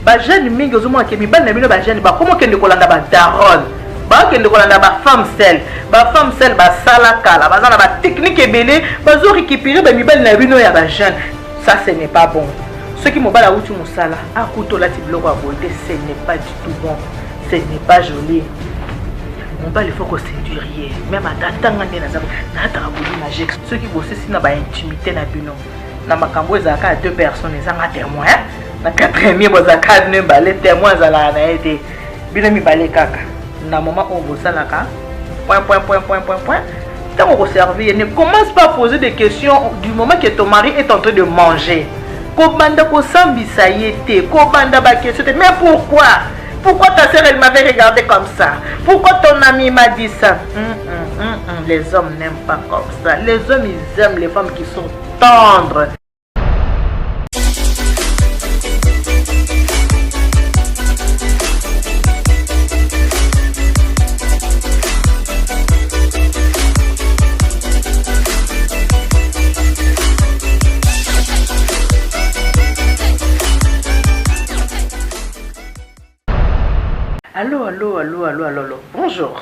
ba jeune mingi ozomona ke mibali na bino ba jeune ba komo kende kolanda ba daron ba kende kolanda ba femme seule ba sala kala ba zana ba technique ebele ba zo récupérer ba mibali na bino ya ba jeune. Ça ce n'est pas bon. Ceux qui mobala utu musala akuto lati biloko ya beauté, ce n'est pas du tout bon, ce n'est pas joli. Mobali faut qu'on séduire même à tatanga ndena za na tarabuli magique. Ceux qui bossent si na ba intimité na bino na makambo ezaka à 2 personnes ezanga témoin na 4e bozaka ne balé témoin za la na été bino mi balé kaka na moment on bosalaka point tant qu'on servir ne commence pas à poser des questions du moment que ton mari est en train de manger. Kobanda ko sambisa yete kobanda ba question mais pourquoi ta sœur elle m'avait regardé comme ça, pourquoi ton ami m'a dit ça. Les hommes n'aiment pas comme ça. Les hommes ils aiment les femmes qui sont tendres. Allô. Bonjour.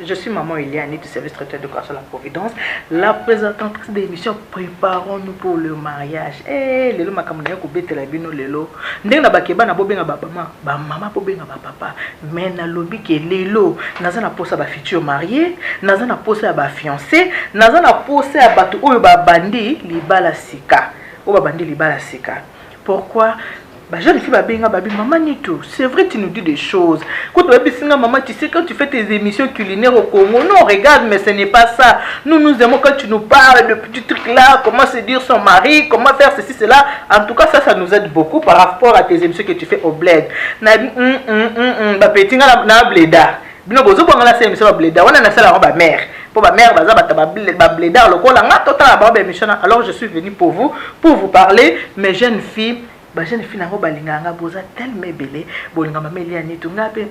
Je suis maman Eliane du service traiteur de grâce à la Providence, la présentatrice de l'émission Préparons-nous pour le mariage. Lelo makamuna ko betela bino lelo. Ndenge na bakeba na bobenga ba mama po benga ba papa. Mais na lobi ke lelo naza na posa ba futur marié, naza na posa ba fiancé, naza na posa ba batu oyo ba bandi libala sika. O ba bandi libala sika. Pourquoi? Bah, jeune fille, maman, c'est vrai, tu nous dis des choses. Quand tu as maman, tu sais, quand tu fais tes émissions culinaires au Congo, non, regarde, mais ce n'est pas ça. Nous aimons quand tu nous parles de petits trucs là, comment se dire son mari, comment faire ceci, cela. En tout cas, ça nous aide beaucoup par rapport à tes émissions que tu fais au bled. Bah, petit, na bleda. Bino bozo pour la émission au bleda. On a na sala ba mère. Pour ma mère, ba bleda, le col, alors je suis venu pour vous parler, mes jeunes filles. Ba jeune fille nango balinganga boza tellement belé bolinga mamelia ni tunga pe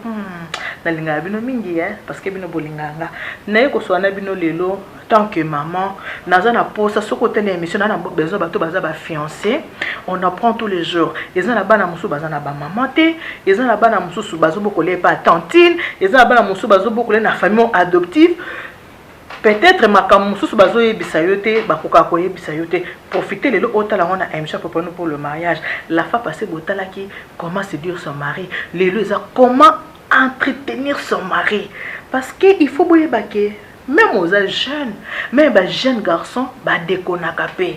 na linga bino mingi parce que bino bolinganga na yeko soana bino lelo tant que maman naza na posa soko tene émission na besoin bato baza ba fiancé on apprend tous les jours eza na bana musu baza na ba maman te eza na bana musu bazo bokole pa tantine eza na bana musu bazo bokole na famille adoptive. Peut-être makamou sous bazo yebisayote bakoka ko yebisayote profiter le otala on a émission pour le mariage la fa passer botala qui comment séduire son mari les comment entretenir son mari parce que il faut boyer baké même aux jeunes même ba jeune garçon ba dékonaka pe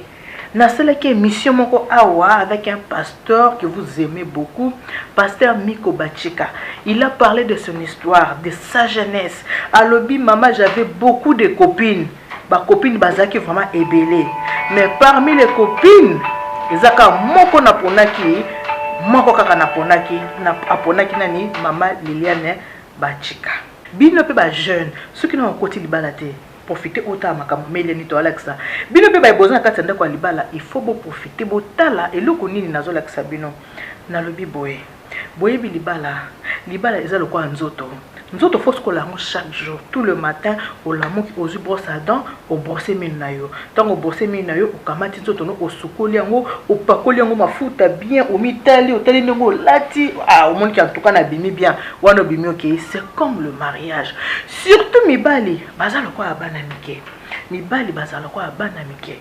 na celle qui émission moko awa avec un pasteur que vous aimez beaucoup, pasteur Miko Bachika. Il a parlé de son histoire, de sa jeunesse. À l'obi maman, j'avais beaucoup de copines. Ba copines bazaki vraiment ébélé. Mais parmi les copines, ezaka moko na ponaki, moko kaka na ponaki, na aponaki nani maman Liliane Bachika. Bino pe ba jeune, ceux qui n'ont côté libalate. Profiter autant makambo meleni to Alexa bino pe ba besoin ka tenda kwa libala il faut beau profiter botala eloko nini nazo lakisa bino na lobi boye bi libala eza lokwa nzoto faut que la chaque jour tout le matin au lamu ki ozu brosse à dents au brosser mine na yo tango brosser mine na yo o kamati nzoto no o sukoli yango o pakoli yango mafuta bien o mitali o tali ngo lati au monde qui en tout cas na bimi bien wana bimi OK c'est comme le mariage surtout mibali bazalo kwa abana mike mibali bazalo kwa abana mike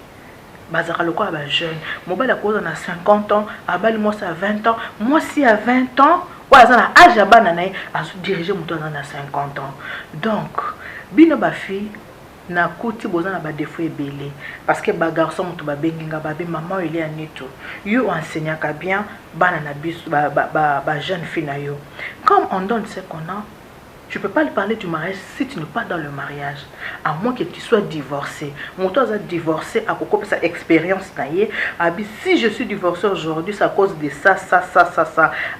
bazaka le quoi ba jeune mobile a cause na 50 ans abali moi ça à 20 ans moi si à 20 ans ouais ça na âge abana na a diriger moto na 50 ans donc bino ba fille na kuti bozana ba défaut ebele parce que ba garçon moto ba benginga ba be maman il est aneto yo enseignaka bien bana na biso ba jeune fille na yo comme on donne ce qu'on a. Tu ne peux pas lui parler du mariage si tu n'es pas dans le mariage. À moins que tu sois divorcé. Mon toit a divorcé à cause de sa expérience. Si je suis divorcé aujourd'hui, c'est à cause de ça.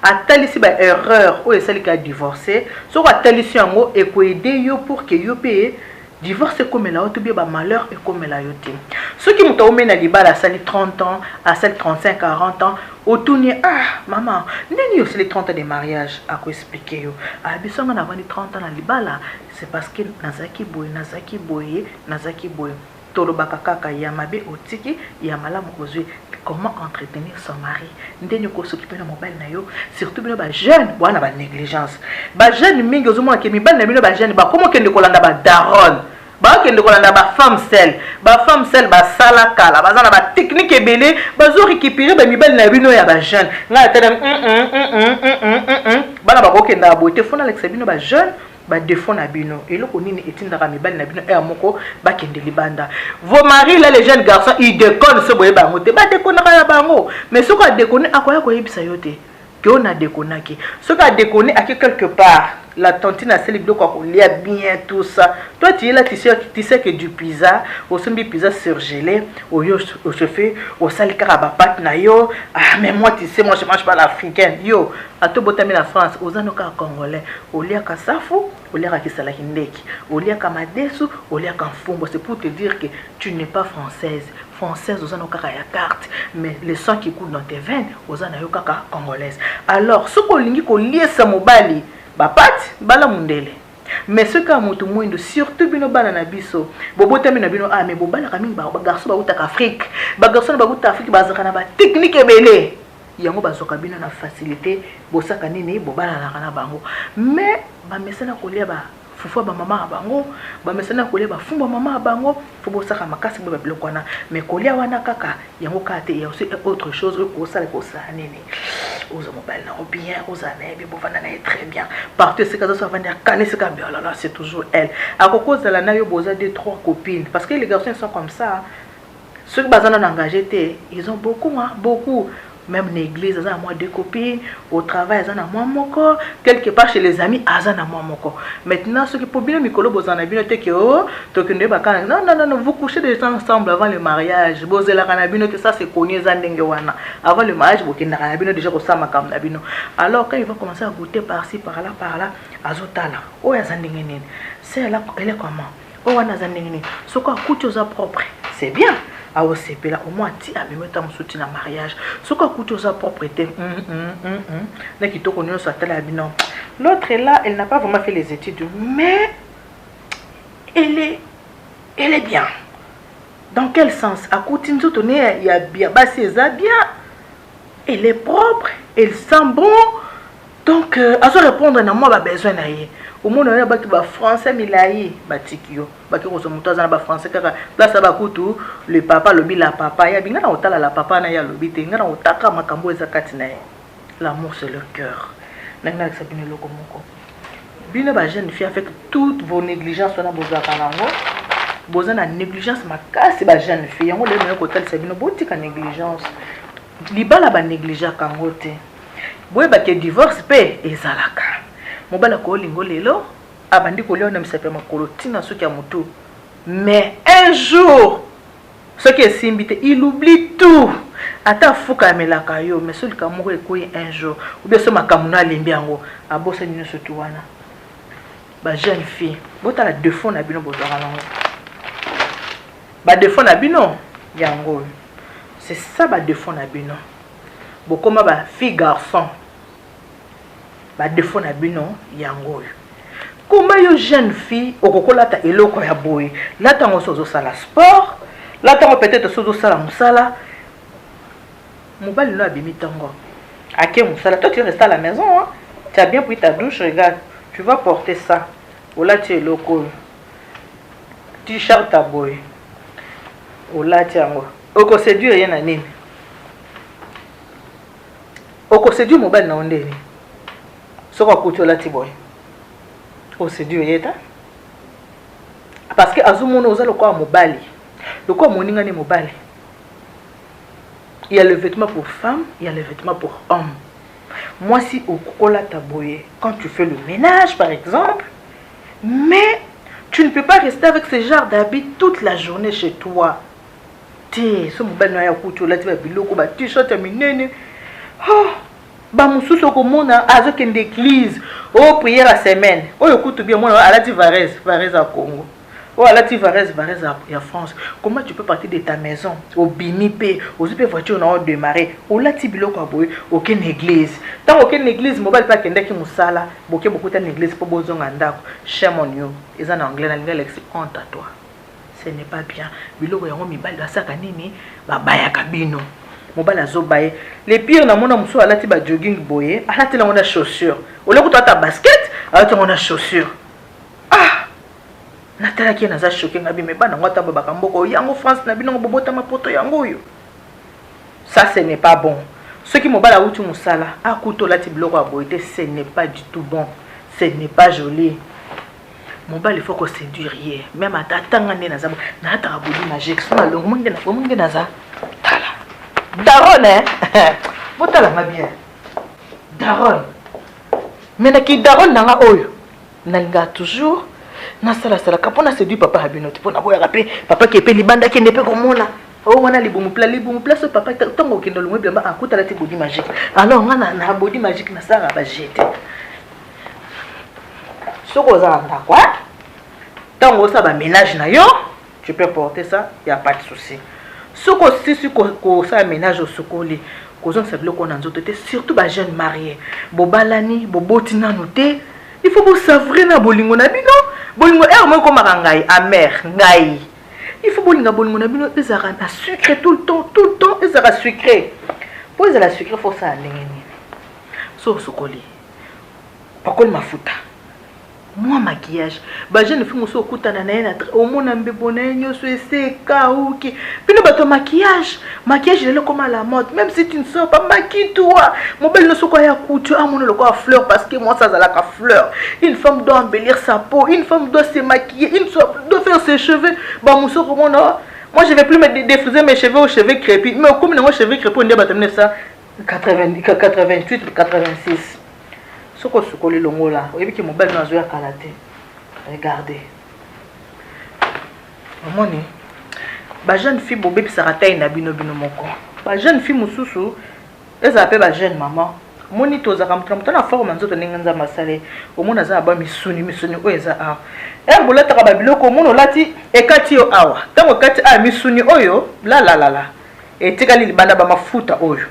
À tel ici, erreur, ou est celle qui a divorcé. Soit à tel ici, et pour aider pour que vous paye. Divorce comme la haute, bien malheur et comme la haute. Ceux qui m'ont emmené à l'ibal à celle 30 ans, à celle 35, 40 ans, au tournier, maman, n'est aussi les 30 ans de mariage, à quoi expliquer. Ah, bien, on a 30 ans à l'ibal, c'est parce que Nazaki Boy. tolobaka kaka ya mabe otiki ya malamu ozwi. Comment entretenir son mari? Ndeni ko s'occuper na mobile na yo, surtout bino ba jeune, bwana ba négligence. Ba jeune mingi ozomona ke mibali na bino ba jeune ba comment kende kolanda ba daron. Ba kende kolanda ba femme seule. Ba femme seule ba sala kala, ba zana ba technique ebele, ba zo récupérer ba mibali na bino ya ba jeune. Nga tena bana ba kokenda ba boité fona Alex bino ba jeune. Ba défaut na bino et loko nini etindaka mibali na bino e amoko ba kende libanda. Vos maris là les jeunes garçons ils déconnent ce boye bango te ba déconner ya bango mais ce qu'on déconner akoya ko yebisa yote que on a déconné qui ce qu'on a déconné à quelque part la tantine a celle biloko ko lia bien tout ça toi tu es là tu sais que du pizza au sombi pizza surgelé au yo au chauffé au sali karaba pat na yo ah mais moi tu sais moi je mange pas l'africaine yo à tout botami la France aux anoka congolais au lia ka safu au lia ka sala kindeki au lia ka madesu au lia ka fumbo c'est pour te dire que tu n'es pas française aux anoka ya carte mais le sang qui coule dans tes veines aux anoka congolaise alors ce qu'on lingi ko lier sa mobali bapat bala mundele mais ce ka mutu mwindo surtout bino bana na biso bobotami na bino ah mais bobala kamingi ba garçon ba uta Afrique ba garçon ba uta Afrique bazaka na ba technique ebele yango bazoka bino na facilité bosaka nini bobala na bango mais ba mesana kolia ba fufu ba mama bango ba mesana kolia ba fumba mama bango fo bosaka makasi ba biloko wana mais kolia wana kaka yango kate ya aussi autre chose ko sala nini aux mobile na bien aux années bien bovana na très bien partout c'est que ça va venir caner ce cambio là c'est toujours elle à cause de la na yo boza deux trois copines parce que les garçons sont comme ça ceux qui bazana engagé ils ont beaucoup beaucoup même dans l'église, ils ont moi deux copines, au travail, ils ont moi moko, quelque part chez les amis, ils ont moi moko. Maintenant, ceux qui peuvent bien mikolo bozana bien te que oh, non, vous couchez déjà ensemble avant le mariage. Bozela kanabino que ça c'est connu zandenge wana. Avant le mariage, vous kenda kanabino déjà ça makam nabino. Alors quand il va commencer à goûter par-ci par là, azotala. Oh ya zandenge nini. C'est là elle est comment? Oh wana zandenge nini. Ce quoi coûte aux propres. C'est bien. A OCP là au moins ti a même temps soutien à mariage ce qu'on coûte aux propriété n'a qui to connaît ça telle binon l'autre est là elle n'a pas vraiment fait les études mais elle est bien dans quel sens à côté de tout il y a bien bah c'est ça bien elle est propre elle sent bon donc à se répondre à moi besoin d'ailleurs au monde on a baki ba français milai batikio baki ko somuto za ba français kaka place ba kutu le papa lobi la papa ya binga na otala la papa na ya lobi te ngana otaka makambo ezakati na l'amour c'est le cœur nanga ka sabine loko moko bino ba jeune fille avec toutes vos négligences on a besoin kanango besoin na négligence makasi ba jeune fille yango le meilleur côté sabine botika négligence libala ba négliger kango te boye ba ke divorce pe ezalaka mobala ko lingo lelo abandi ko leona misape makolo tina soki ya mutu mais un jour ce qui est simbité il oublie tout ata fuka melaka yo mais celui ka moko ekoyi un jour ou bien ce makamuna lembi yango abosa nino surtout wana ba jeune fille bota la défaut na bino bozaka lango ba défaut na bino yango c'est ça ba défaut na bino bokoma ba fille garçon ba défaut na bino yango comment yo jeune fille okokola ta eloko ya boy là tango sozo sala sport là tango peut-être sozo sala musala mobali no abimi tango ake musala toi tu restes à la maison hein? Tu as bien pris ta douche regarde tu vas porter ça ou là tu es eloko t-shirt à boy ou là tango oko séduire rien na nini oko séduire mobali na ondeni soko akuti olati boy oséduire yeta parce que azumona oza lokola mobali lokola moninga ni mobali il y a le vêtement pour femme il y a le vêtement pour homme moi si okola taboye quand tu fais le ménage par exemple mais tu ne peux pas rester avec ce genre d'habit toute la journée chez toi ti so mobali na ya akuti olati ba biloko ba t-shirt ya minene oh ba mususu komona azokende église o prière à semaine oyo kutu bien mona alati Varese à Congo o alati Varese à France comment tu peux partir de ta maison au bimipe au super voiture na démarrer o lati biloko aboy aucune église tant aucune église mobile pas kende ki musala beaucoup ta église pour bozonga ndako shame on you is en anglais na lingala honte à toi ce n'est pas bien. Biloko yango mibali basaka nini babaya kabino. Mobali azobaye. Les pires na mona muso alati ba jogging boye, alati la mona chaussure. Au lieu que toi ta basket, alati mona chaussure. Ah! Natala ki naza choqué ngabi me bana ngota babaka mboko yango France na bino bobota mapoto yango yo. Ça ce n'est pas bon. Ce qui mobali awuti musala, akuto lati biloko ya boye, ce n'est pas du tout bon. Ce n'est pas joli. Mobile il faut qu'on séduire même à tanga ne naza na ta body magique so na longo munge naza tala daron botala ma bien daron mais ki daron nanga oyo nalinga toujours na sala kapona séduire papa habinote pona boya rapé papa qui pe libanda qui ne peut komona o wana libumu place papa tango kendo longo bien ba akuta la ti body magique alors ngana na body magique na sala ba jeter soko zanda quoi tant ça va ménage na yo tu peux porter ça il y a pas de souci soko si ko ça ménage au sokoli ko zon ça biloko na nzoto te surtout ba jeune marié bobalani boboti na noté il faut vous savourer na bolingo na bino bolingo mo ko marangai amer ngai il faut bolinga bolingo na bino ezara na sucré tout le temps ezara sucré pour ezara sucré faut ça ndengeni so sokoli pakoli mafuta moi maquillage ba jeune fille muso okutana na yena au mona mbebo na nyoso eseka uki pino bato maquillage il est comme à la mode même si tu ne sors pas maquille-toi mon belle ne soit ya couture à mon le quoi fleur parce que moi ça la ka fleur une femme doit embellir sa peau une femme doit se maquiller une femme doit faire ses cheveux ba muso comment non moi je vais plus me défriser mes cheveux aux cheveux crépus mais comme moi cheveux crépus on dit ba 1988 86 soko sokoli longo là oyebi ki mobile na zo ya kalaté regardez omoni ba jeune fille bobé pisaka taille na bino moko ba jeune fille mususu eza pe ba jeune maman moni tozaka mutana forme nzoto ninganza masale omona za ba misuni o eza a bolata ka ba biloko mono lati ekati yo awa tango kati a misuni oyo la etikali libanda ba mafuta oyo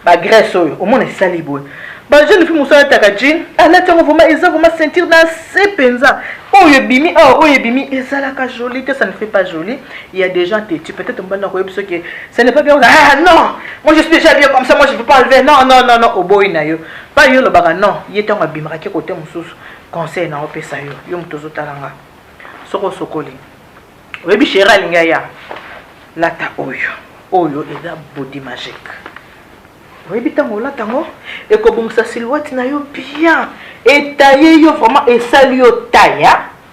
ba graisse oyo omona esali boye. Bah, jeune fille moussa taka jean, elle a vraiment sentir dans ses penza. Oh yebimi, ezalaka joli, ça ne fait pas joli. Il y a des gens têtus, peut-être on va dire que ce n'est pas bien. Ah non, moi je suis déjà bien comme ça, moi je ne peux pas enlever. Non, au boy na yo. Pas yo le baga non, il est en abimra qui côté moussous. Conseil na opesa yo, yo mtozo talanga. Soko sokoli. Webi shera lingaya. Lata oyo eza body magique. Oui, bitango la tango et comme ça silhouette na yo bien et taillé yo vraiment et sali yo taille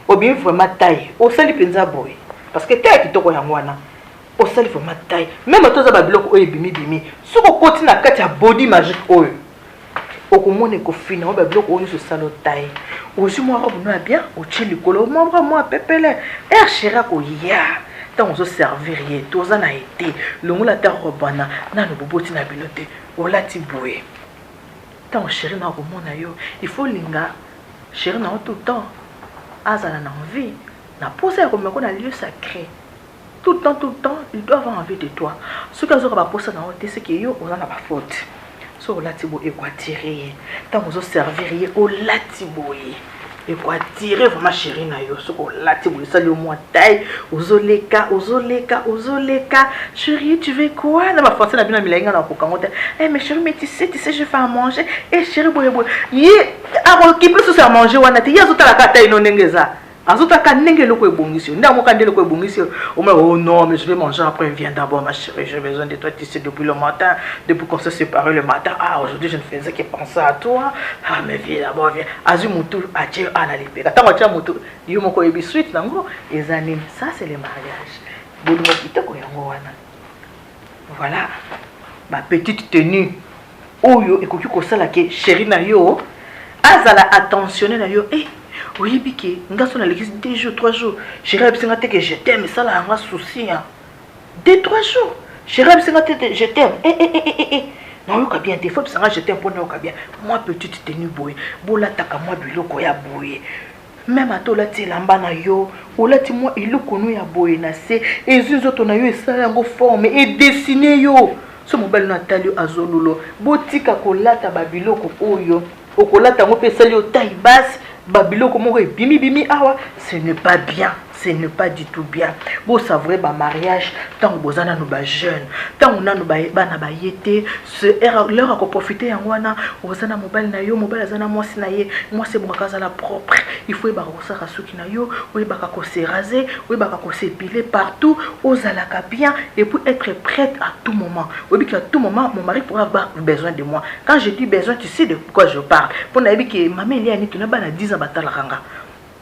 ou bien vraiment taille au sali penza boy parce que taille kitoko yango wana au sali vraiment taille même toza ba biloko oyo bimi soko koti na kati ya body magique oyo okomone ko fina ba biloko oyo so salo taille ozi moi robe no bien o chili kolo moi pepele er chira ko ya tant on se servir toza na été le moula ta robana na no boboti na bilote o lati boye tant chéri na komona yo il faut linga chéri na tout le temps azala na envie na poser comme on a lieu sacré tout le temps il doit avoir envie de toi ce que zo ba poser na hote c'est que yo on a pas faute so o lati boye quoi tirer tant on se servir o lati boye et quoi tirer vraiment chéri na yo soko lati boye ça le moi taille ozoleka chérie tu veux quoi na ba forcer na bino milenga na kokangote mais chérie mais tu sais je fais à manger et chérie boye yi a qui peut se faire manger wana te yazo tala ka taille no ndengeza azuta ka ndenge loko ebongisi ndamo ka ndenge loko ebongisi oh non mais je vais manger après viens d'abord ma chérie j'ai besoin de toi tu sais depuis le matin depuis qu'on s'est séparés le matin aujourd'hui je ne faisais que penser à toi mais viens d'abord viens azumutu ache analipeka tango acha mutu yo moko ebi suite nango ezanine ça c'est le mariage bolingo kitoko yango wana voilà ma petite tenue oyo ekoki kosala ke chérie na yo azala attentionné na yo oui, biké, ngaso na l'église 2 jours, 3 jours. Chérie, abisengate que je t'aime, ça là, un souci. 2, 3 jours. Chérie, abisengate je t'aime. Non, yo bien, des fois, je t'aime pour nous bien. Moi, petite tenue boy. Bola taka moi biloko ya boy. Même à toi, là, tu l'amba na yo. Ou là, tu moi, il nous ya boy na se. Et zuzo na yo, et ça, yango forme. Et dessiné yo. Ce mobile Nathalie Azololo. Botika kolata babiloko oyo. Okolata ngo pe sali yo taille basse. Babilo comment bimi awa ce n'est pas bien ce n'est pas du tout bien. Vous savez, le mariage, tant que vous avez jeune, tant que vous avez l'heure à profiter, vous avez un mobile, moi c'est mon cas propre. Il faut que vous se raser, vous s'épiler partout, vous allez bien, et puis être prête à tout moment. Vous dites qu'à tout moment, mon mari pourra avoir besoin de moi. Quand je dis besoin, tu sais de quoi je parle. Pour nous dire que maman il y a 10 ans batalakanga.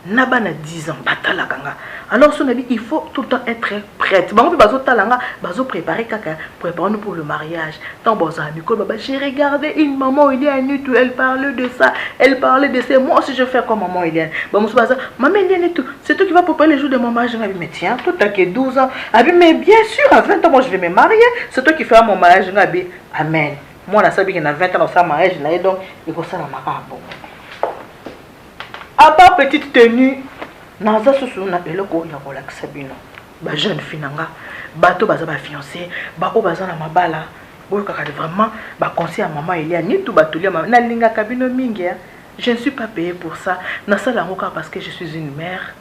Nabana 10 ans batalakanga. Alors il faut tout le temps être prête. Bon puis bazo talanga, bazo préparer kaka, préparons-nous pour le mariage. Tant bon amis, j'ai regardé une maman Eliane, elle parlait de ça, elle parlait de ça. Moi aussi je fais comme maman Eliane. Bon monsieur baza, maman Eliane tout, c'est toi qui vas préparer les jours de mon mariage. Mais tiens, toi t'as que 12 ans. Mais bien sûr à 20 ans moi je vais me marier. C'est toi qui feras mon mariage. Amen. Moi, je sais que 20 ans dans sa mariage, donc il faut ça dans ma part. À part petite tenue, naza susu na eloko ya relaxa bino. Ba jeune fille nanga, bato baza ba fiancé, ba o baza na mabala. Boyo kaka vraiment ba conseil à maman Elia ni tout batulia na linga kabino mingi. Je ne suis pas payée pour ça. Na sala ngoka parce que je suis une mère.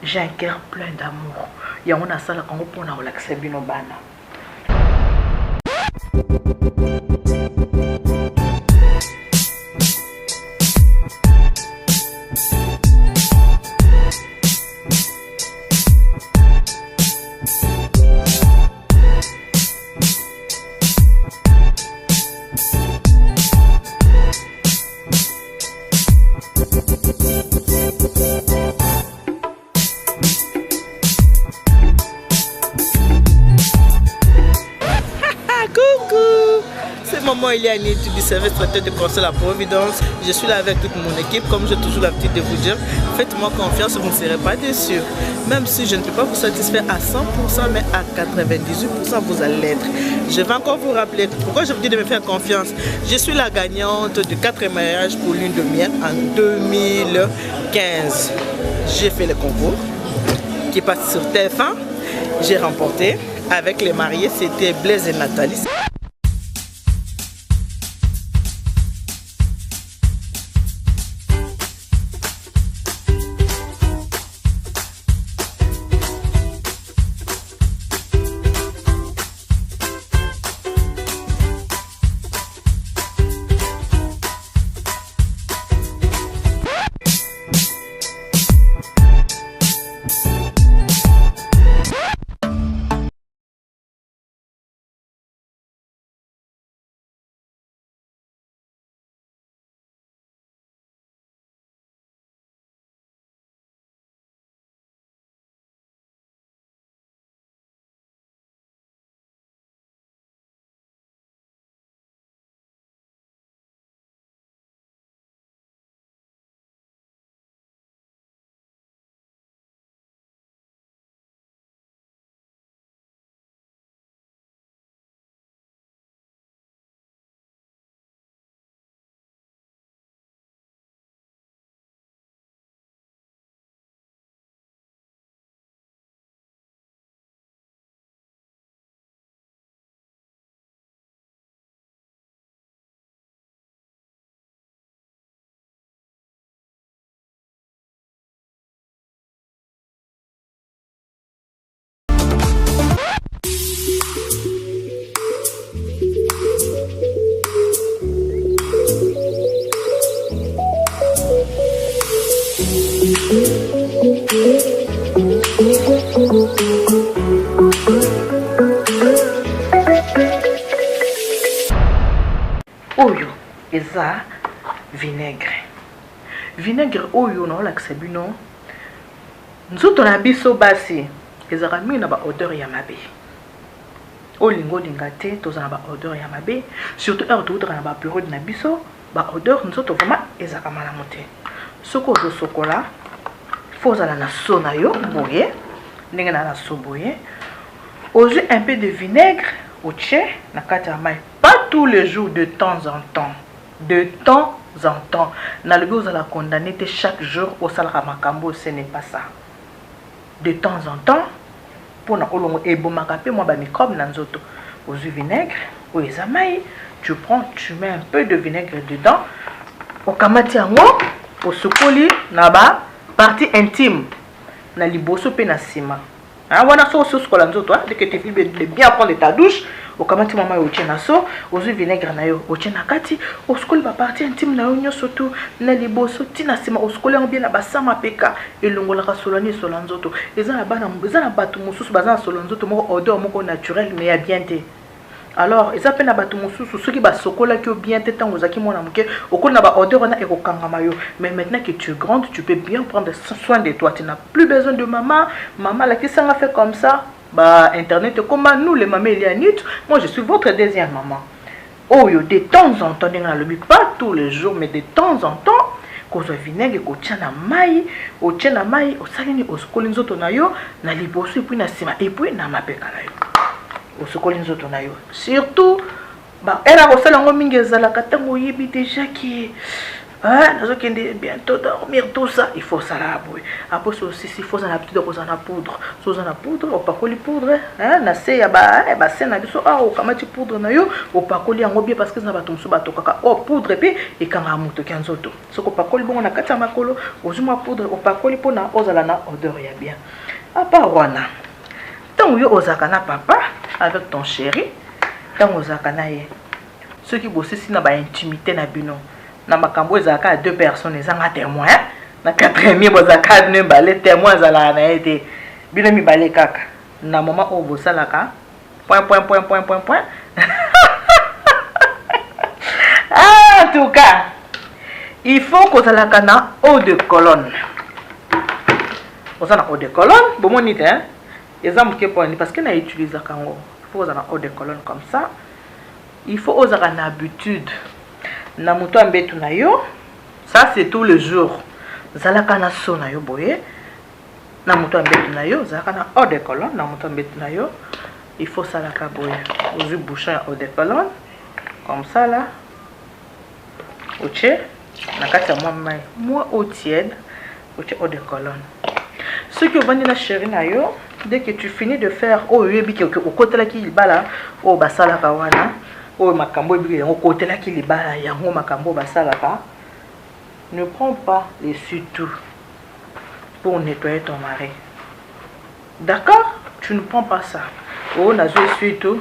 J'ai un cœur plein d'amour. Ya on a sala kango pour na relaxa bino bana. Maman Eliane du service traiteur de conseil à Providence. Je suis là avec toute mon équipe. Comme j'ai toujours l'habitude de vous dire, faites-moi confiance, vous ne serez pas déçus. Même si je ne peux pas vous satisfaire à 100%, mais à 98%, vous allez l'être. Je vais encore vous rappeler pourquoi je vous dis de me faire confiance. Je suis la gagnante du 4e mariage pour lune de miel en 2015. J'ai fait le concours qui passe sur TF1. J'ai remporté avec les mariés, c'était Blaise et Nathalie. Oyo eza vinaigre. Vinaigre oyo na la ksebino. Nzoto na biso basi ezaka mingi na ba odeur ya mabe. Olingo lingate tozana ba odeur ya mabe, surtout heure tout na ba période na biso, ba odeur nzoto vraiment ezaka malamu te. Soko zo sokola, faut zala na so na yo boye, ndenge na so boye. Ozu un peu de vinaigre au tché na kati ya mai. Pas tous les jours, de temps en temps. De temps en temps. Na lobi ozala condamné te chaque jour au salaka makambo, ce n'est pas ça. De temps en temps, pour na olongo ebomaka pe moi ba microbe na nzoto. Ozu vinaigre, o ezamai, tu prends, tu mets un peu de vinaigre dedans. Okamati yango, osukoli na ba partie intime. na liboso pe na sima. Ah, wana so so skola nzoto, dès que tu finis de bien prendre ta douche, au kamati mama yo tient na so, ozu vinaigre na yo, o tient na kati, o skol ba partie intime na yo nyoso to na liboso tina sima o skola bien na basama peka elongola ka solani sola nzoto. Eza na bana na batu mususu bazana sola nzoto moko odeur moko naturel mais ya bien te. Alors, ils appellent na mususu ceux qui ba sokola qui bien te tango zaki mona muke okona ba odeur na ekokangama yo. Mais maintenant que tu es grande, tu peux bien prendre soin de toi. Tu n'as plus besoin de maman. Maman là qui s'en a fait comme ça. Bah internet comment nous les mamans Elianite, moi je suis votre deuxième maman. Oh yo de temps en temps dans le but pas tous les jours mais de temps en temps ko zo vinaigre ko tchana mai, o tchana mai, o salini o skoli nzoto na yo na liboso et puis na sima et puis na mapeka na yo. O sokoli nzoto na yo surtout ba era ko sala ngo mingi ezalaka tango yebi déjà qui nazo kende bientôt dormir tout ça il faut ça là boy après aussi il faut ça la petite cosa na poudre so za na poudre o pakoli poudre na se ya ba se na biso o kamati poudre na yo o pakoli yango bien parce que na bato musu bato kaka o poudre pe e kanga muto kanzoto soko pakoli bongo na kati ya makolo ozuma poudre o pakoli pona ozala na odeur ya bien à part wana tango yo ozaka na papa avec ton chéri, tant aux akanaye. Ceux qui bossent ici na ba intimité na bino. Na makambo ezaka deux personnes ezanga témoin. Na quatrième bozaka ne balé témoin zala na été. Bino mi balé kaka. Na moment o bosalaka. Point. Ah, en tout cas, il faut que zalaka na haut de colonne. Ozana haut de colonne, bon monite hein. Parce qu'on a utilisé il faut avoir haut de colonne comme ça. Il faut avoir une habitude. Na muto ambetu na yo, ça c'est tous les jours. Zalaka na so na yo boye. Na muto ambetu na yo, zalaka na haut de colonne, na muto ambetu na yo. Il faut ça la boye. Ozu bouchon haut de colonne comme ça là. Oche, na kati ya moi eau tiède, oche haut de colonne. Ce que vous la chérie na yo, dès que tu finis de faire au côté là qui bala au basala kawana au makambo au côté là qui bala yango makambo basala ka, ne prends pas les surtout pour nettoyer ton mari. D'accord? Tu ne prends pas ça. Oh na zo surtout.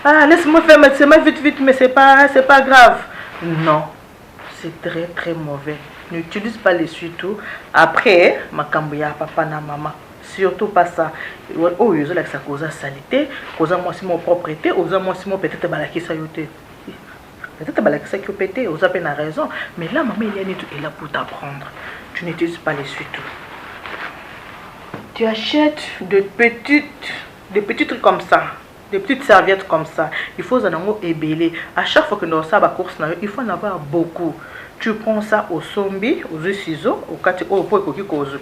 Ah laisse-moi faire ma vite mais c'est pas grave. Non. C'est très mauvais. N'utilise pas les surtout. Après makambo ya papa na maman. Surtout pas ça. Oh, ils ont la cause salité, cause moi si mon propriété, aux moi si mon peut-être balaki ça yoté. Peut-être balaki ça qui pété, aux peine a raison. Mais là, maman Eliane est là pour t'apprendre. Tu n'utilises pas les suites. Tu achètes des petits trucs comme ça, des petites serviettes comme ça. Il faut en avoir ébélé. À chaque fois que nous avons une course, il faut en avoir beaucoup. Tu prends ça au sombi, aux ciseaux, au kati au poids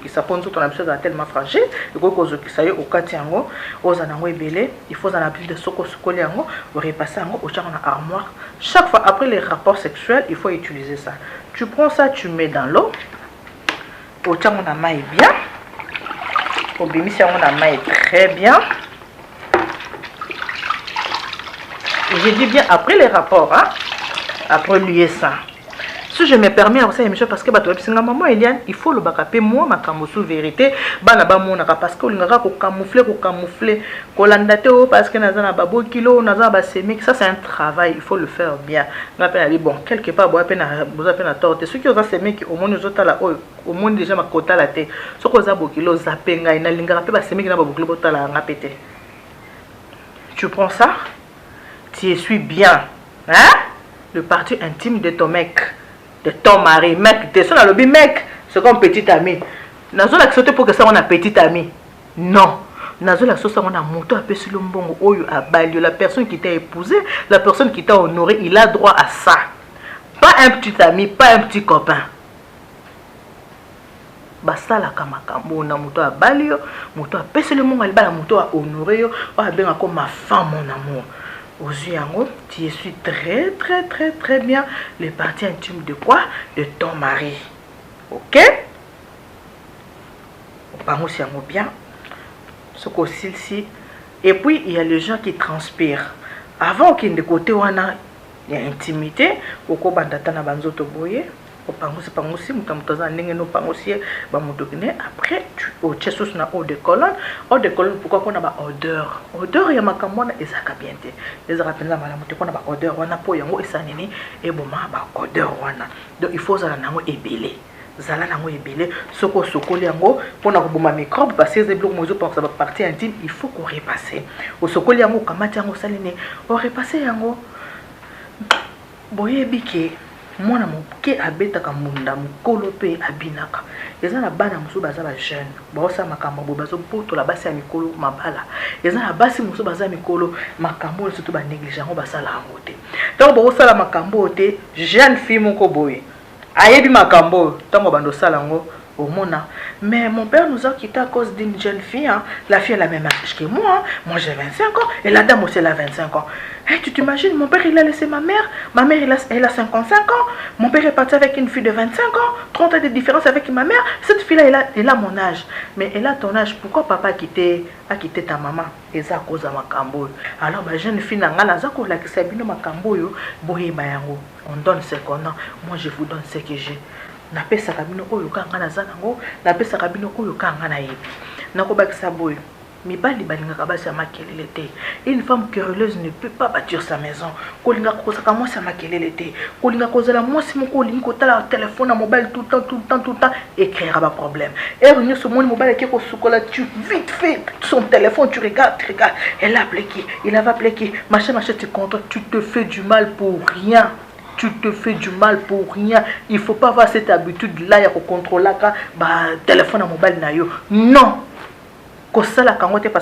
qui ça pose ton absurde tellement fragile, qui ça au kati ango, aux anango ébélé, il faut en appeler de soko sokoli ango, repasser ango au char en armoire. Chaque fois après les rapports sexuels, il faut utiliser ça. Tu prends ça, tu mets dans l'eau, au char on a maille bien, au bimisi on a maille très bien. Et je dis bien après les rapports, hein, après lier ça. Si je me permets à ça, parce que maman Eliane, il faut le bacapé moi ma sous vérité, parce que on camoufler, parce que nazana babo kilo, nazana sémique, ça c'est un travail, il faut le faire bien. Bon, quelque part, vous avez à tort. Ceux qui ont sémique au monde nous autres là, au monde déjà ma quota la tête. Ceux qui ont kilo zapenga, ina lingara pe sémique na babo kilo botala ngapete. Tu prends ça, tu essuies bien, hein, le parti intime de ton mec. De ton mari, mec, t'es sur le lobby, mec, c'est comme petit ami. Nazo la sauté pour que ça on a petit ami. Non. Nazo la sauté on a monté un peu sur le bon oyo à Bali. La personne qui t'a épousé, la personne qui t'a honoré, il a droit à ça. Pas un petit ami, pas un petit copain. Basta la kamakambo na moto à Bali, moto à pèse le monde, la moto à honoré, oh bien comme ma femme, mon amour. Aux yeux, tu essuies très bien les parties intimes de quoi? De ton mari. Ok? On aussi bien. Ce qu'on-ci. Et puis, il y a les gens qui transpirent. Avant qu'il y ait de côté, il y a intimité. Au pangosi pangosi mutamutoza ndenge no pangosi ba motokine après tu au chesus na eau de colonne pourquoi qu'on a ba odeur ya makamona ezaka bien te ezaka penza malamu te kona ba odeur wana po yango esanini e boma ba odeur wana donc il faut zala nango ebele zala nango ebele soko sokoli yango pona ko boma microbe parce que zeblo mozo pour sa partie intime il faut qu'on repasser au sokoli yango kamati yango saline o repasser yango boye bike mwana moke abetaka munda mukolo pe abinaka eza na bana musu baza ba jeune baosa makambo bo bazo potola basi ya mikolo mabala eza na basi musu baza mikolo makambo surtout ba négliger ngo basala yango te donc baosala makambo te jeune fille moko boye ayebi makambo tango bando sala ngo Mona. Mais mon père nous a quitté à cause d'une jeune fille. Hein. La fille elle a le même âge que moi. Moi j'ai 25 ans. Et la dame aussi elle a 25 ans. Hey, tu t'imagines, mon père il a laissé ma mère. Ma mère elle a 55 ans. Mon père est parti avec une fille de 25 ans. 30 ans de différence avec ma mère. Cette fille-là elle a mon âge. Mais elle a ton âge. Pourquoi papa a quitté ta maman? Et ça à cause de ma cambo. Alors ma jeune fille n'a pas la qui s'est ma cambo. On donne ce qu'on a. Moi je vous donne ce que j'ai. Na pesa kabino oyo kanga na zanango na pesa kabino oyo kanga na yebi nako bakisa boyo mibali balingaka basi ya makelele te. Une femme querelleuse ne peut pas bâtir sa maison. Kolinga kozaka mwasi ya makelele te. Kolinga kozala mwasi moko olingi kotala téléphone na mobile tout le temps et créera pas problème. Et revenir sur mon mobile qui kosukola tu vite fait son téléphone tu regardes elle a appelé qui il va appeler qui machin tu comptes tu te fais du mal pour rien. Tu te fais du mal pour rien. Il ne faut pas avoir cette habitude-là de contrôler le téléphone mobile. Non. Parce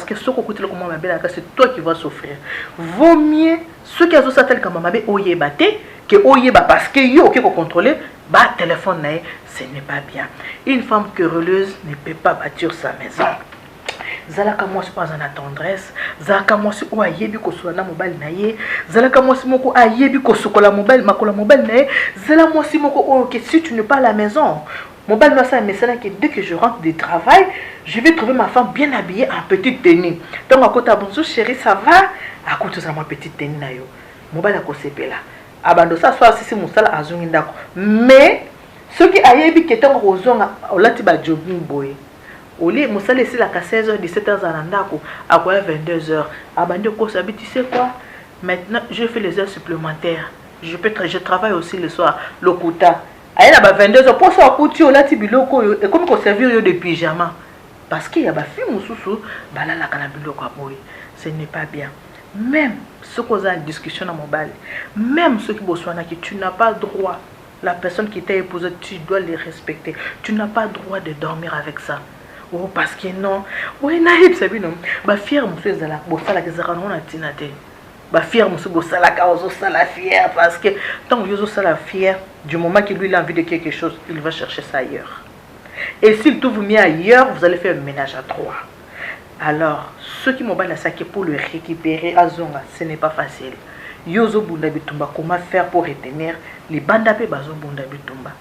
que ce que c'est toi qui vas souffrir. Vaut mieux ceux qui ont ça tel que maman que oyeba parce que yo qui contrôler le téléphone, ce n'est pas bien. Une femme querelleuse ne peut pas bâtir sa maison. Zalaka mwasi pas en tendresse, zalaka mwasi o ayebi ko sola na mobile na ye, zalaka mwasi moko ayebi ko sokola mobile makola mobile na ye, zalaka mwasi moko o que si tu n'es pas à la maison, mobile doit ça mais c'est là que dès que je rentre du travail, je vais trouver ma femme bien habillée en petite tenue. Donc à côté bonjour chérie, ça va? À côté ça ma petite tenue na yo. Mobile a ko sepela. Abando ça soit si musala azungi ndako. Mais ceux qui ayebi que tant rozonga olati ba jogging boy. Au lieu de laisser la 16h, 17h à quoi 22h. Tu sais quoi? Maintenant, je fais les heures supplémentaires. Je travaille aussi le soir. Le quota. Il y a 22h. Pour ça, et comme on servir de pyjama. Parce qu'il y a des filles ce n'est pas bien. Même ceux qui ont une discussion dans mobile, même ceux qui bossent, tu n'as pas droit. La personne qui t'a épousé, tu dois les respecter. Tu n'as pas droit de dormir avec ça. Oh, parce que non. Oui, naïf, c'est bien. Bah, fier, monsieur Zala, bon, ça, la question, on a tinate. Bah, fier, monsieur Bossala, ça, la fier, parce que tant que ça, la fier, du moment qu'il lui a envie de quelque chose, il va chercher ça ailleurs. Et s'il tout vous met ailleurs, vous allez faire un ménage à trois. Alors, ceux qui m'ont bien saqué pour le récupérer à Zonga, ce n'est pas facile. Yozo Bunda Bitumba, comment faire pour retenir les bandapé Bazo Bunda Bitumba?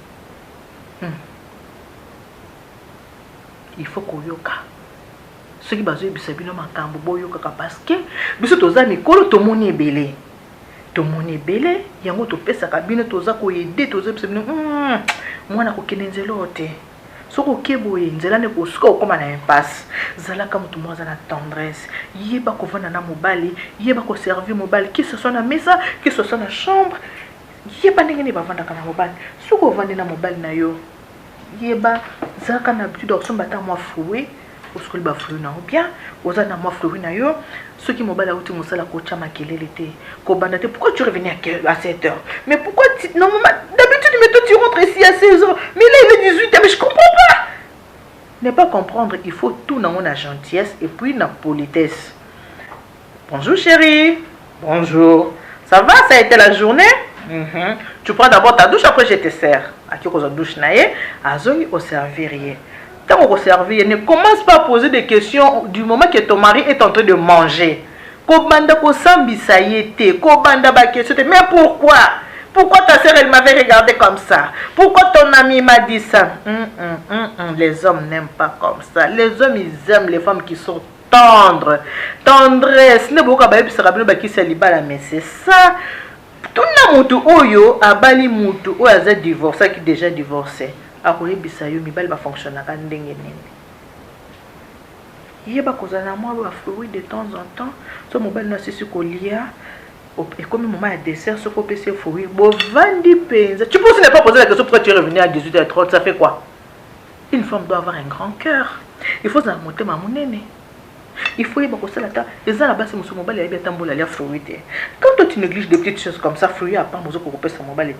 Il faut qu'on yoka. Ceux qui basent sur le makambo boyoka parce que biso toza mikolo to moni belé. To moni belé, yango to pesa kabine toza ko aider toza bisabino. Mwana ko kenenzelo te. Soko keboye nzela ne ko suka okoma na impasse. Zala comme tout monde na tendresse. Yeba ko vana na mobali, yeba ko servir mobali qui se soit na mesa, qui se soit na chambre. Yeba ndenge ba vanda kana mobali. Soko vanda na mobali na yo. Yeba zaka na habitude de somba ta moi fruit au school ba fruit na ou bien oza na moi fruit na yo ceux qui mobile auti mosala ko chama kelele te ko banda te pourquoi tu revenais à 7h mais pourquoi non d'habitude mais toi tu rentres ici à 16h mais là il est 18h mais je comprends pas. Ne pas comprendre, il faut tout dans la gentillesse et puis dans la politesse. Bonjour chérie. Bonjour. Ça va, ça a été la journée? Tu prends d'abord ta douche, après je te sers. À qui on douche naïe, à zone au servir. Tant qu'on servir, ne commence pas à poser des questions du moment que ton mari est en train de manger. Kobanda ko sambisa yete, kobanda ba question. Mais pourquoi? Pourquoi ta sœur elle m'avait regardé comme ça? Pourquoi ton ami m'a dit ça? Les hommes n'aiment pas comme ça. Les hommes ils aiment les femmes qui sont tendres. Tendresse. Ne beaucoup ba qui célibat mais c'est ça. Tout mutu oyo abali mutu oyo aza divorcé qui déjà divorcé akoyebisa yo mibali bafonctionnaka ndenge nini yeba kozala na mwa bafruit de temps en temps so mobali nasisi kolia et comme moment à dessert ce qu'on peut se fruit bovandi penza tu peux aussi ne pas poser la question pourquoi tu es revenu à 18h30 ça fait quoi une femme doit avoir un grand cœur il faut monter ma monene il faut y avoir la ta les gens là-bas c'est mon mobile et bien tambola les fruits quand toi tu négliges des petites choses comme ça fruits à part mozo ko son mobile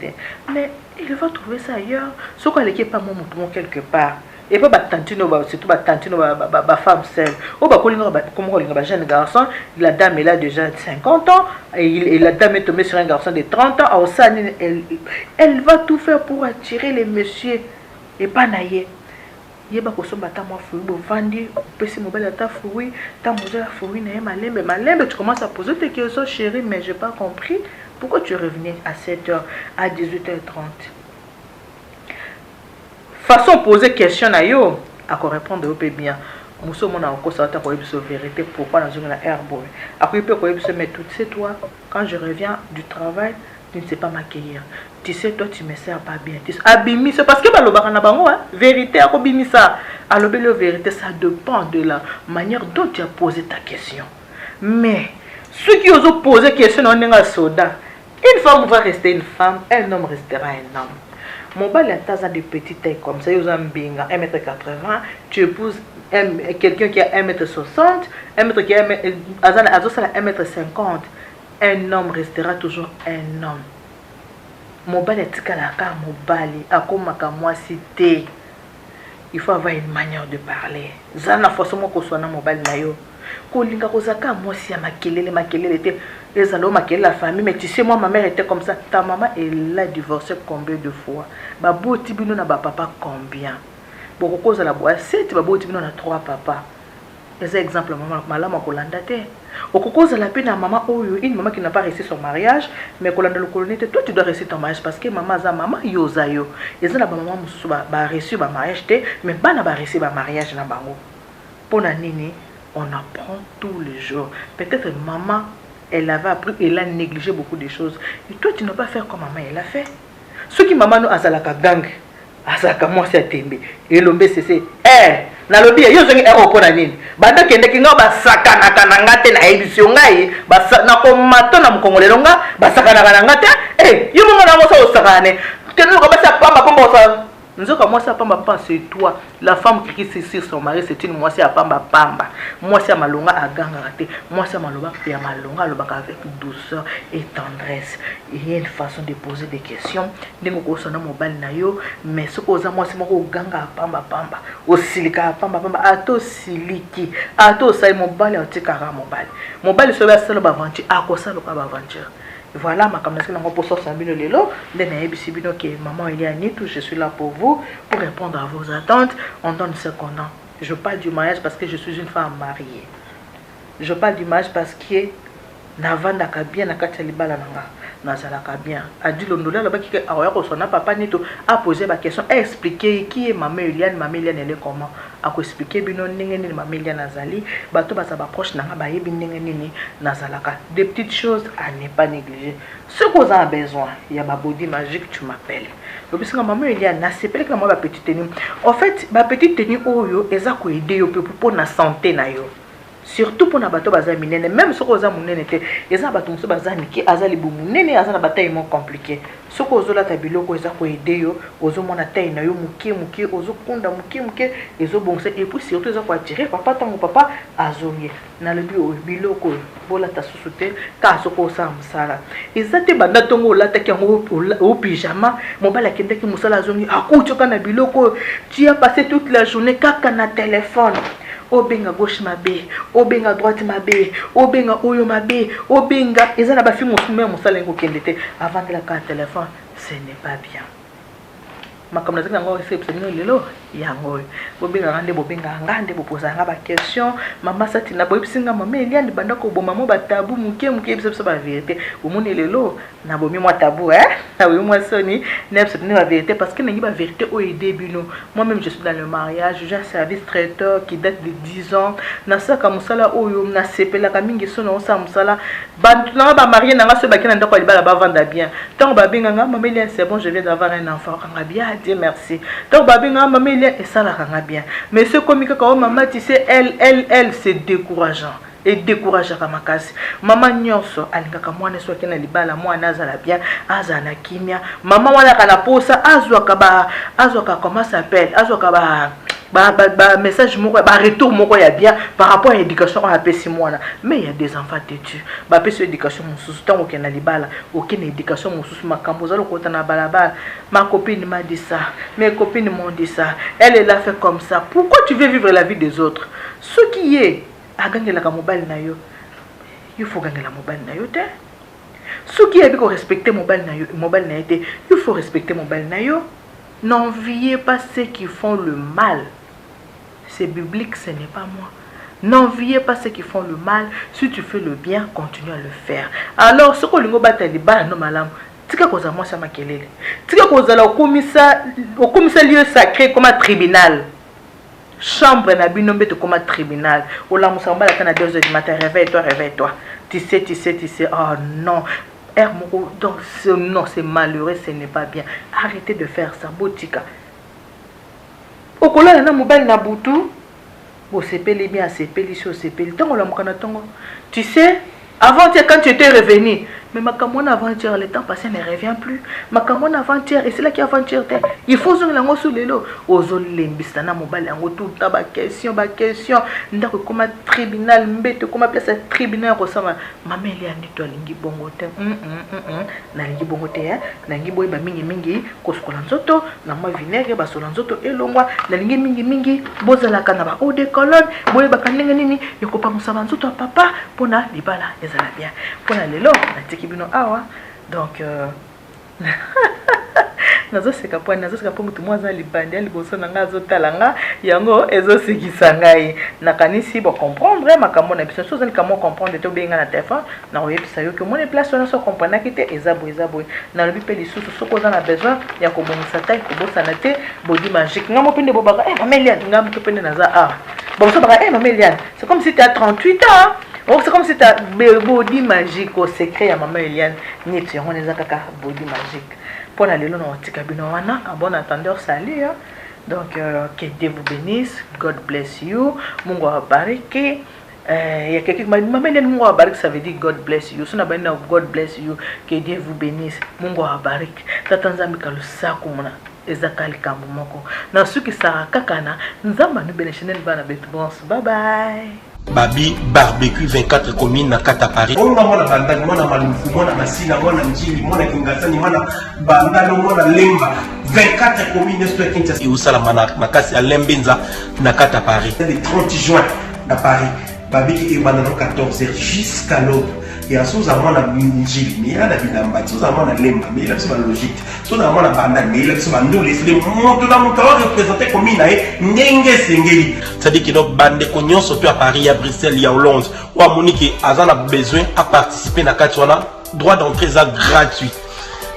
mais il va trouver ça ailleurs ce qu'on est pas mon quelque part et pas tantino surtout tantino ba femme seule ou ba kolinga ba comme kolinga ba jeune garçon la dame est là déjà 50 ans et la dame est tombée sur un garçon de 30 ans elle va tout faire pour attirer les messieurs et pas naïe yeba ko somba ta moi fruit bo vandi pesi mobile ta fruit ta moza fruit na malembe tu commences à poser tes questions chérie mais j'ai pas compris pourquoi tu es revenu à 7h à 18h30 façon poser question na yo à quoi répondre au peu bien muso mona ko sa ta ko yebiso vérité pourquoi na zona airboy après peut ko yebiso mais tout c'est toi quand je reviens du travail tu ne sais pas m'accueillir tu sais toi tu me sers pas bien abimi c'est parce que balobaka na bango hein vérité a ko bimisa alobe le vérité ça dépend de la manière dont tu as posé ta question mais ceux qui osent poser question on est soda une femme va rester une femme un homme restera un homme mon bal est à de petite taille comme ça, ils ont binga 1m80, tu épouses quelqu'un qui a 1m60, un mètre qui a 1m50, un homme restera toujours un homme. Mon bal est à mon bal, à comme moi cité. Il faut avoir une manière de parler. Zana forcément qu'on soit dans mon bal nayo. Kolinga kozaka moi si à makelele était les allo makelele la famille mais tu sais moi ma mère était comme ça ta maman elle a divorcé combien de fois babo tibino na ba papa combien beaucoup cause la boîte 7 babo tibino na 3 papa les exemples maman malama kolanda te cause la peine à maman une maman qui n'a pas réussi son mariage mais kolanda le colonité toi tu dois réussir ton mariage parce que maman za maman yozayo et ça la maman mususu ba réussir ba mariage te mais bana ba réussir ba mariage na bango pona nini on apprend tous les jours. Peut-être maman, elle avait appris, elle a négligé beaucoup de choses. Et toi, tu ne vas pas faire comme maman, elle a fait. Ce qui maman nous a zalaka gang, azalaka moi c'est tembe. Et l'ombe c'est na lobi yo zongi aéroport na nini. Banda kende kinga ba sakana kananga te na émission ngai, ba na ko mato na mukongolelo nga, ba sakana kananga te. Yo monga na mo sa osakane. Tenu ko ba sa pamba sa nzoka moi ça pamba c'est toi la femme qui crie sur son mari c'est une moi c'est à pamba moi c'est malonga à ganga raté moi c'est maloba ya malonga lobaka avec douceur et tendresse il y a une façon de poser des questions ndenge ko sona mobile na yo mais ce ko za moi c'est moko ganga pamba o silika pamba ato siliki ato sai mobile otikara mobile so ba sala ba aventure akosa loka ba aventure. Voilà ma caméra pour sortir un lelo que maman il y a tout je suis là pour vous pour répondre à vos attentes on donne ce qu'on a. Je parle du mariage parce que je suis une femme mariée. Je parle du mariage parce que navanda ka bien na kati libala nanga nazalaka bien a dit londola là-bas qui a ko sona papa nito a posé ma question a expliqué qui est maman Eliane elle est comment a ko expliquer bino ndenge ni maman Eliane nazali bato ba sa ba proche nanga ba yebi ndenge ni nazalaka des petites choses à ne pas négliger ce qu'on a besoin il y a ma body magique tu m'appelles donc parce que maman Eliane na c'est que moi ba petite tenue en fait ba petite tenue oyo eza ko aider yo pour na santé na yo. Surtout pour na bato baza minene même ce qu'on a munene te eza bato muso baza miki azali bu munene azana bataille mo compliqué ce qu'on zola tabilo ko eza ko aider yo ozo mona taille na yo muki ozo kunda muki ezo bonse et puis surtout eza ko attirer papa tango papa azoye na le bio biloko bola ta susute ka soko sa musala eza te banda tongo la ta kango au pyjama mobala kende ki musala azongi akuchoka na biloko tu as passé toute la journée kaka na téléphone. Obenga gauche mabe, obenga droite mabe, obenga oyo mabe, obenga ezana ba fi musume musala ngo kendete avant de la carte téléphone, ce n'est pas bien. makambo nazaki nango reception bino lelo yango bobenga ngande bobenga ngande boposa nga ba question mama sati na boyisinga mama Eliane banda ko boma mo batabu muke biso ba vérité omoni lelo na bomi moi tabou na bomi moi soni na biso ba vérité parce que nangi ba vérité o aider bino. Moi-même je suis dans le mariage, j'ai un service traiteur qui date de 10 ans na saka musala oyo na sepela ka mingi so na sa musala bantu na ba marié na nga so ba kina ndako libala ba vendre bien tant ba benga nga mama Eliane c'est bon je viens d'avoir un enfant nga bien Dieu merci tant ba benga mama Eliane et ça la nga bien mais ce comme ka maman tu sais elle c'est décourageant et décourageant comme makasi maman nyonso alingaka mwana so kina libala mwana azala bien azana kimia maman wana kana posa azwa ka comment s'appelle azwa ka ba message moko ba retour moko ya bien par rapport à l'éducation on appelle si moi mais il y a des enfants têtus ba pe sur éducation mususu tant aucun na libala aucune éducation mususu makambo za lokota na balabala ma copine m'a dit ça mes copines m'ont dit ça elle l'a fait comme ça pourquoi tu veux vivre la vie des autres ce qui est a gagner la mobile na yo il faut gagner la mobile na yo te ce qui est ko respecter mobile na yo te il faut respecter mobile na yo. N'enviez pas ceux qui font le mal. C'est biblique, ce n'est pas moi. N'enviez pas ceux qui font le mal. Si tu fais le bien, continue à le faire. Alors, ce que l'on bat les balles, non malam. Tika koza moi ça makelele. Tika koza la au commissariat sacré comme un tribunal. Chambre na binombe comme un tribunal. Ou la moussamba la tana 2h du matin. Réveille-toi. Tu sais. Oh non. Donc non, c'est malheureux, ce n'est pas bien. Arrêtez de faire ça, botika. Au collège, na mobile na boutou. Bon, c'est pelé bien, c'est pelé chaud, c'est pelé. Tu sais, avant-hier, quand tu étais revenu, mais ma camone avant-hier, le temps passé ne revient plus. Ma camone avant-hier, et c'est là qui avant-hier. Il faut que l'on sous les lots. Aux limbistana mobile, on tout ba question. Ndako comme tribunal, mbete comme place tribunal ressemble. Maman Eliane toi lingi bongo te. Na lingi bongo te na lingi boy ba mingi koskola nzoto na ma vinaigre ba sola nzoto elongwa na lingi mingi bozala kana ba eau de colonne boy ba kanenga nini yokopa musaba nzoto papa pona libala ezala bien. Pona lelo na tikibino awa donc nazo seka po mutu mwaza libandi liboso na nga zo talanga yango ezo sekisa ngai nakanisi bo comprendre makambo na biso soza likamo comprendre to benga na téléphone na oyebisa yo que mon place on so comprendre kite ezabo na lobi pe lisusu soko za na besoin ya ko bonisa taille ko bosana te body magique ngamo pende bo baka mama Eliane ngamo to pende naza bon so baka mama Eliane c'est comme si tu as 38 ans. Oh, c'est comme si tu as body magique au secret à maman Eliane ni tu on les a kaka body magique pour aller là on tika bino wana un bon attendeur salut donc que Dieu vous bénisse, God bless you, Mungu awabariki. Il y a quelqu'un qui m'a dit maman Eliane Mungu awabariki ça veut dire God bless you. Sona bana God bless you, que Dieu vous bénisse, Mungu awabariki. Tatanzambi kalusako mona ezakali kambo moko na suki saraka kana nzamba nu benechanel bana betu bon bye bye. Babi barbecue 24 communes na kata Paris. On a mona bandani mona malufu mona masina mona njili mona kingasani mona bandano mona lemba 24 communes sto Kinshasa. Et usala makasi ya Lembenza na kata Paris. Le 30 juin na Paris. Babi qui est bandano 14h jusqu'à l'aube. Et à sous amona njili mais ala bilamba sous amona lemba mais il a besoin logique. Sous amona bandani mais il a besoin nous les monde na mutawa représenter commune nae ngenge sengeli. C'est-à-dire que nos bandes de nyonso to à Paris, à Bruxelles, il y a Hollande ou à Monique azana besoin à participer na katwana droit d'entrée ça gratuit.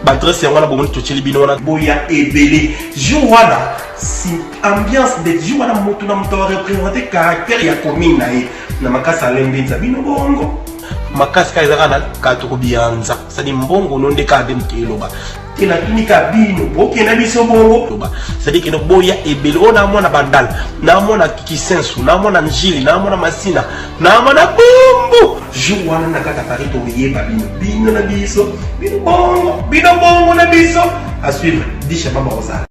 Badresse wana bomoni to chelibino wana boya ebele jowana si ambiance de jowana moto na mutawa représenter caractère ya commune nae na makasa Lembenza bino bongo. Makasi ka ezaka na katoko bianza c'est-à-dire mbongo nonde ka demteloba tela tunika bino bokena biso bongo c'est-à-dire que no boya ebele ona mona bandal na mona kisensu na mona njili na mona masina na mona bumbu jowana na kata Paris to yeba bino na biso bino bongo na biso à suivre disha mama Rosa.